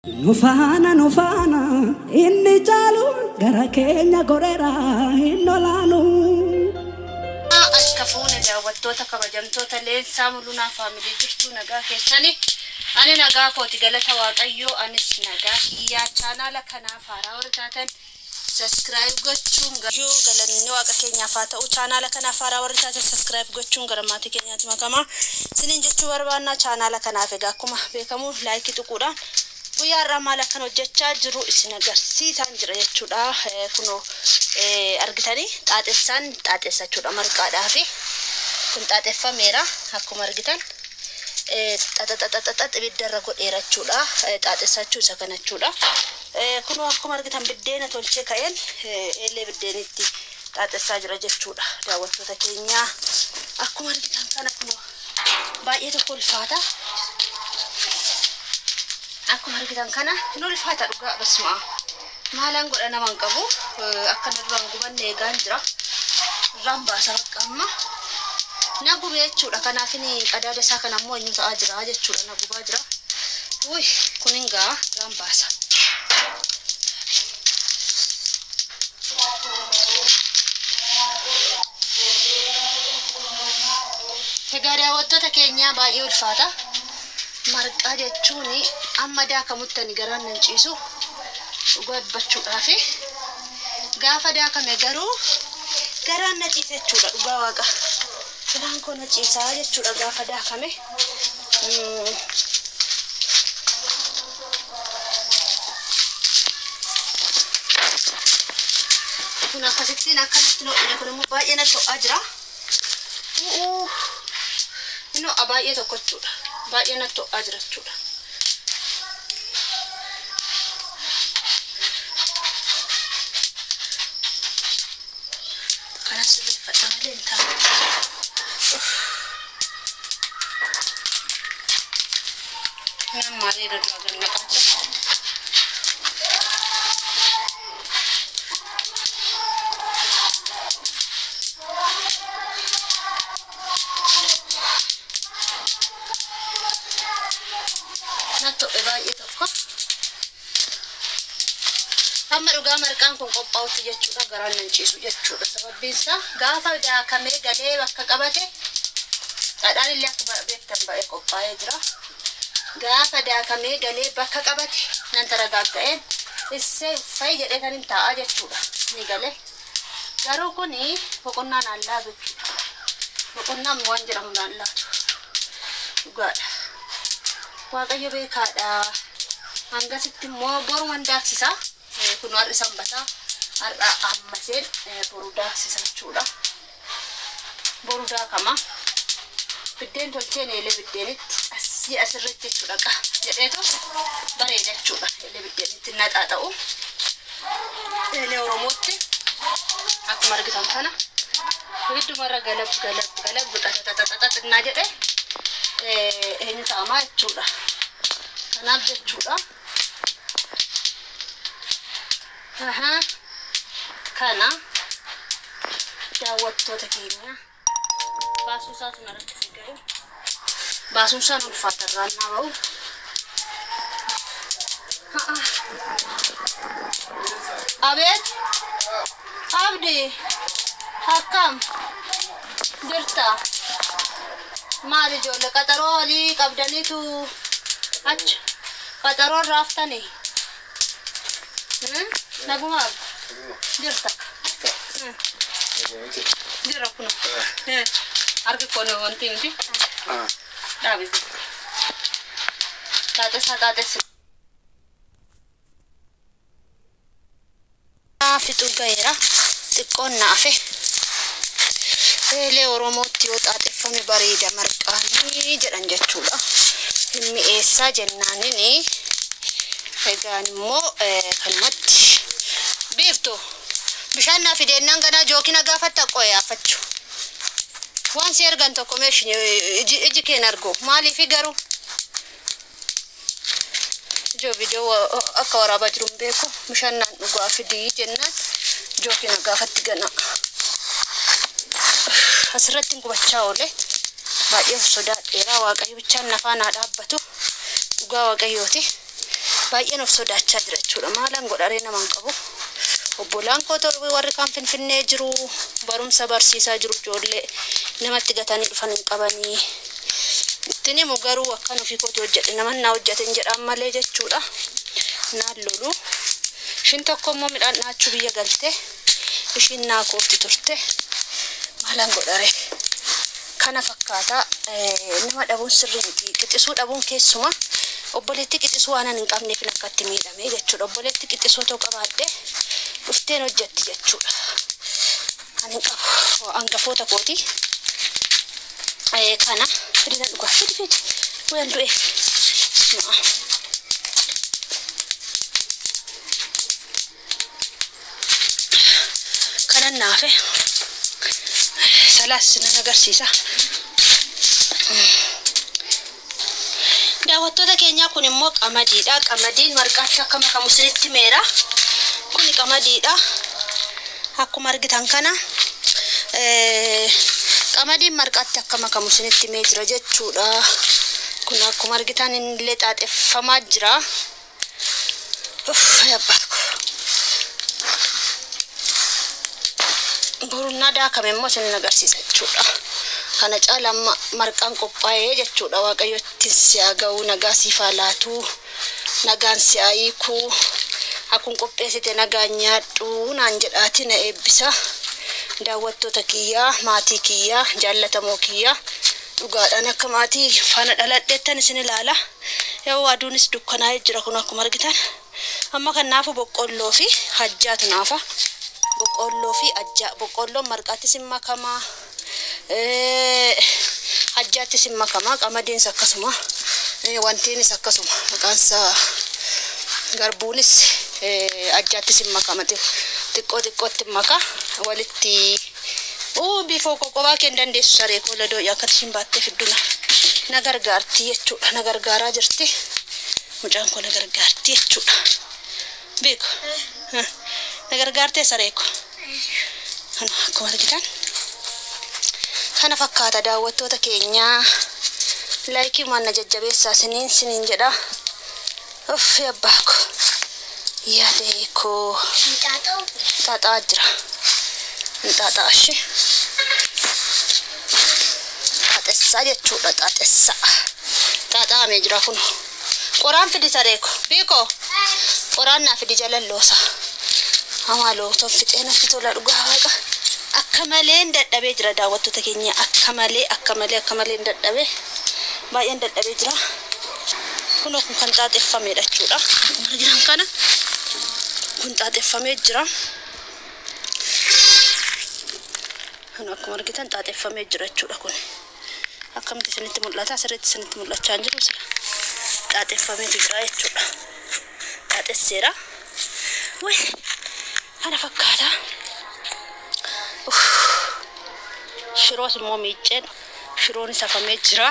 Nufana inni jalu gara keenya gorera innolanu askafuna daawwattoota kabajamtoota leensaa mul'una family jirtu nagaa keessani ani nagaa kooti galata waaqayyoo anis nagaa iyyaa channel kanaaf haaraa wartaatan subscribe gochuun galanni waaqa keenyaaf haa ta'u channel kanaaf haaraa wartaatan subscribe gochuun gara maatii keenyaatti makama sinin jechuu barbaanna channel kanaaf egaa akkuma beekamu like tuquudhaan guyyaa ramala kan hojjechaa jiru isin agarsiisan jira jechuudha kuno argitanii xaaxessachuudha marqaadhaa fi kun xaaxeffameera akkuma argitan ibiddarra godheerachuudha xaaxessachuu isa kanachuudha kuno akkuma argitan biddeena tolchee ka'een eellee biddeenitti xaaxessaa jira jechuudha daawwattoota keenya akkuma argitan kana kuno baay'ee tokko ulfaata akkuma argitan kana ulfaata dhugaa basma maalan godha naman qabu akkana duraan gubanne eegaan jira rambaasa baqqamma nagube jechuudha kanaafini qadaada isaa kana ammoo eenyu ta'aa jira jechuudha nagubaa jira uy kuninga rambaasa egaa daawwattoota keenya baay'ee ulfaata marqaa jechuun amma daakamuttani garaan nan ciisu godbachuudhaaf gaafa daakame garuu garaan na ciise jechuudha dhugaa waaqa garaan koo na ciisaa jechuudha gaafa daakame kun akkasittiin akkanatti no'ine kun immoo baay'ee na to'aa jira baay'ee tokko jechuudha baay'ee na to'aa jira jechuudha kanas sirreeffadha malee hin taa'u nan maalee irra duraa gad naqaa jira amma dhugaa marqaan kun qophaa'utti jechuudha garaan nan ciisu jechuudha sababbiin isaa gaafa daakamee galee bakka qabate dhadhaan illee akka beektan baay'ee qophaa'ee jira gaafa daakamee galee bakka qabate nan taragaaf ta'een issee fa'i jedhee kan hin taa'aa jechuudha ni galee garuu kuni boqonnaan allaa jechuudha boqonnaan waan jedhamu allaatu dhugaadha waaqayyo beekaadha hangasitti immoo boruman daaksisaa kun warri sanbataa har'a ammaseen boruu daaksisachuudha boruu daakama biddeen tolcheen eelee biddeenitti asirratti jechuudha jedheetu bareeda jechuudha eelee biddeenitti naxaaxa'u eelee oromootti akkuma argitan kana hiddumarra galab xaxaxaxaxaxaxaxinaa jedhe eenyu ta'amaa jechuudha kanaaf jechuudha kana daawwattoota keenya baasuun isaatu narratti figaru baasuun isaan ulfaata irraannaa ba'u abeet abdi akkam jirta maal ijoollee qaxaroo walii qabdaniitu achi qaxaroo raaftanii naguma jirta jira kuno argi kono wanti miti dhabi taatessa fitu gaira xiqqoon naafe eelee oromootti yoo xaaxeffame bareeda marqaanii jedhan jechuudha mi'eessaa jennaanini egaan immoo kanumatti biiftu bishaan naa fideennan ganaa jookina gaafatta qoyaafachu waan si ergan tokko meeshin iji keen argu maaliifi garuu ijoo viidiyoo akka waraabaa jiru hin beeku bishaan naan dhugaa fidii jennaan jookina gaafatti gana asirratti gubachaa oole baay'ee sodaadheeraa waaqayyo bichaan nafaa naa dhaabbatu dhugaa waaqayyooti baay'een of sodaachaa jira jechuudha. Maalaan godharee naman qabu. Obbolaan koo torbii warri kan Finfinnee jiru barumsa barsiisaa jiru ijoollee namatti gatanii dhufan hin qabanii. Ittini mu garuu akkan ofii kooti hojjedhe naman naa hojjeten jedhaan malee jechuudha. Naan lolu. Ishiin tokko immoo midhaan dhaachuu biyya galte. Ishiin naa koofti turte. Maalaan godharee. Kana fakkaata nama dhabuun sirrii miti. Qixxisuu dhabuun keessuma obboleetti qixxisuu waan hin qabneef akkatti miidhame jechuudha. Obboleetti qixxisuu ta'uu qabaadde dhufteen hojjetti jechuudha. Ani qabu hangafoota kooti. Kana fidina dhugaa fidi waan du'e. Kana naafe salaas nan agarsiisa. Daawwattoota keenya kun immoo qamadiidha. Qamadiin marqaatti akka makamu isinitti meera. Kuni qamadiidha. Akkuma argitan kana qamadiin marqaatti akka makamu isinitti mee jira jechuudha. Kun akkuma argitan illee xaaxeffamaa jira. Yabbaako. Borunnaa daakame immoo isin agarsiisa jechuudha. Kana caalaan marqaan qophaa'ee jechuudha. Waaqayyotti si haa ga'u, nagaa siif haa laatu, nagaan si haa hiiku. Akkuma qopheessite nagaan nyaadhu naan jedhaati na eebbisa. Daawwattoota kiyyaa, maatii kiyyaa, jaallatamoo kiyyaa dhugaadhaan akka maatii faana dhaladheettan isin ilaala. Yoo aduunis dukkanaa'ee jira kun akkuma argitan. Amma kan naafu boqqolloo fi hajjaatu naafa. Boqqolloo fi ajjaa. Boqqolloon marqaatti sin makamaa. Hajjaatti sin makamaa. Qamadiinis akkasuma. Wantiinis akkasuma. Maqaansaa garbuunis ajjaatti sin makama. Xiqqootti maka walitti bifoo qoqobaa kee dandeessu saree koola doo'ii akka ishiin baattee fidduna. Na gargaarti jechuudha. Na gargaaraa jirti. Mucaan koo na gargaarti jechuudha. Beeku. Na gargaartee saree koo. Akkuma argitan. Kana fakkaata daawwattoota keenyaa. Laayikii waan na jajjabeessaa siniin jedha. Yabbaako. Yaadeko tata jira tata ashi tatessa jechuudha. Tatessa tata ame jira kun qoraan fidi sareeko biko qoraan na fidi jalalloosa amalo to fixeena fitola dhugaa waaqa akka malee dadhabee jira daawwattoota keenya. Akka malee dadhabee baay'een dadhabee jira. Kun kan xaaxeffamee jechuudha. Margiran kana kun xaaxeffamee jira. Kun akkuma argitan xaaxeffamee jira jechuudha. Kun akkamitti isinitti mul'ata? Sirriitti isinitti mul'achaa jiru sila xaaxeffamee jira jechuudha. Xaaxesseera. Way kana fakkaata. Shiroos immoo miicceen shiroon safamee jira.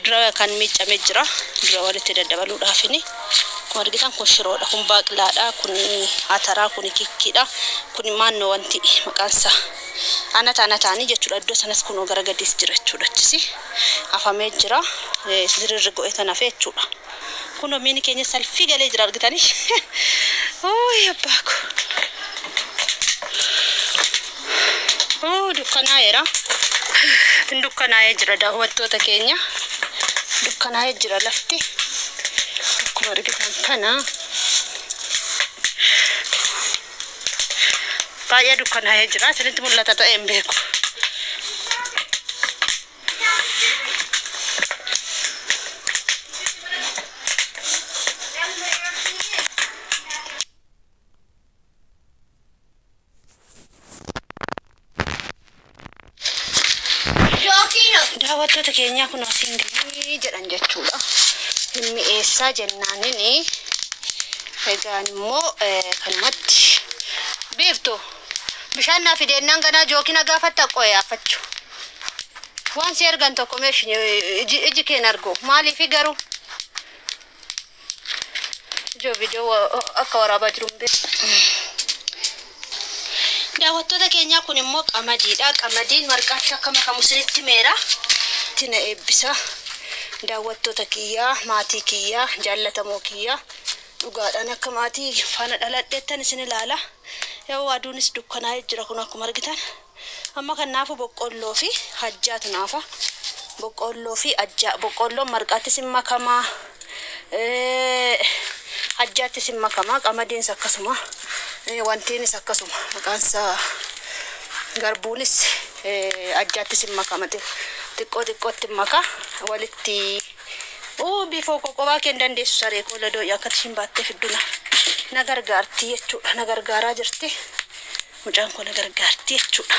Dura kan miiccamee jira. Dura walitti daddabaluudhaafini. Kun argitan kun shiroodha, kun baaqilaadha, kun ataraa, kun kikkiidha, kun maannoo wanti maqaansa anataanii jechuudha. Iddoo sanas kun gara gadiis jira jechuudha. Achisi afamee jira. Sirriirri go'eeta nafee jechuudha. Kun miini keenya salfii galee jira argitanii. Yabbaako. Dukkanaa'eera. Dukkanaa'ee jira daawwattoota keenya. Dukkanaa'ee jira lafti. Akkuma argitan kana baay'ee dukkanaa'ee jira. Isinitti mul'ata ta'e hin beeku. Daawwattoota keenya kun asingii jedhan jechuudha. Himmi eessaa jennaanini egaan immoo kanumatti beektu bishaan naa fideennaan ganaa jookina gaafatta qo'ee affachu waan si ergan tokko meeshin iji keen argu maaliif garuu ijoo viidiyoo akka waraabaa jiru daawwattoota keenya kun immoo qamadiidha. Qamadiin marqaatti akka makamu isinitti meera. Tina eebbisa. daawwattoota kiyyaa, maatii kiyyaa, jaallatamoo kiyyaa dhugaadhaan akka maatii faana dhaladheettan isin ilaala. Yoo aduunis dukkanaa'ee jira kun akkuma argitan. Amma kan naafu boqqolloo fi hajjaatu naafa. Boqqolloo fi ajjaa. Boqqolloon marqaatti sin makamaa. Hajjaatti sin makamaa. Qamadiinis akkasuma. Wantiinis akkasuma. Maqaansaa garbuunis ajjaatti sin makama. Xiqqootti maka walitti bifoo qoqobaa kee dandeessu saree koola doo'ii akka ishiin baattee fidduna na gargaarti jechuudha. Na gargaaraa jirti mucaan kun na gargaarti jechuudha.